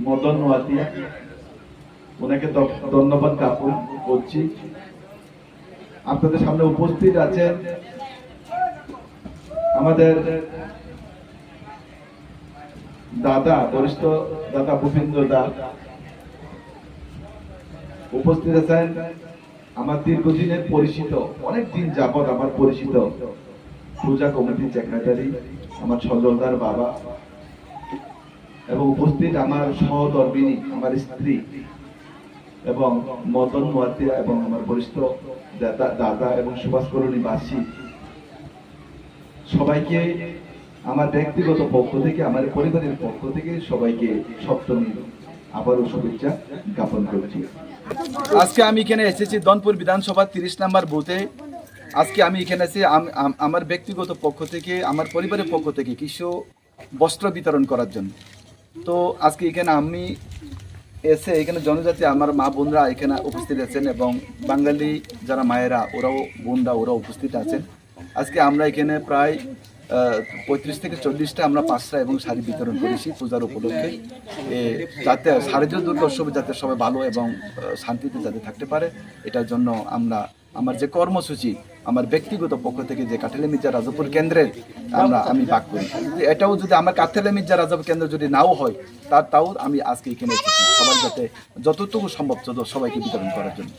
মদন নোয়াতিয়া ওনাকে ধন্যবাদ জ্ঞাপন করছি। আপনাদের সামনে উপস্থিত আছেন আমাদের দাদা, বরিষ্ঠ দাদা ভূপেন্দ্র দা, উপস্থিত আছেন আমার দীর্ঘদিনের পরিচিত, অনেক দিন যাবৎ আমার পরিচিত পূজা কমিটির সেক্রেটারি আমার সজলদার বাবা, এবং উপস্থিত আমার সহধর্মিনী আমার স্ত্রী এবং মদন নোয়াতিয়া এবং আমার বরিষ্ঠ দাদা এবং সুভাষ কলোনিবাসী সবাইকে আমার ব্যক্তিগত পক্ষ থেকে, আমার পরিবারের পক্ষ থেকে সবাইকে সপ্তমী আবারও শুভেচ্ছা জ্ঞাপন করছি। আজকে আমি এখানে এসেছি দনপুর বিধানসভা 30 নম্বর বুথে। আজকে আমি এখানে এসে আমার ব্যক্তিগত পক্ষ থেকে, আমার পরিবারের পক্ষ থেকে কিছু বস্ত্র বিতরণ করার জন্য। তো আজকে এখানে আমি এসে এখানে জনজাতি আমার মা বোনরা এখানে উপস্থিত আছেন এবং বাঙালি যারা মায়েরা ওরাও বোনরা ওরাও উপস্থিত আছেন। আজকে আমরা এখানে প্রায় 35 থেকে 40টা আমরা পাঁচটা এবং শাড়ি বিতরণ করেছি পূজার উপলক্ষে, যাতে শারদীয় দুর্গোৎসবে যাতে সবাই ভালো এবং শান্তিতে যাতে থাকতে পারে, এটার জন্য আমার যে কর্মসূচি আমার ব্যক্তিগত পক্ষ থেকে যে কাঠালি মির্জা রাজাপুর কেন্দ্রের আমি ভাগ করি, এটাও যদি আমার কাঠালি মির্জা রাজাপুর কেন্দ্র যদি নাও হয় তাও আমি আজকে এখানে সবাই যাতে যতটুকু সম্ভব সবাইকে বিতরণ করার জন্য।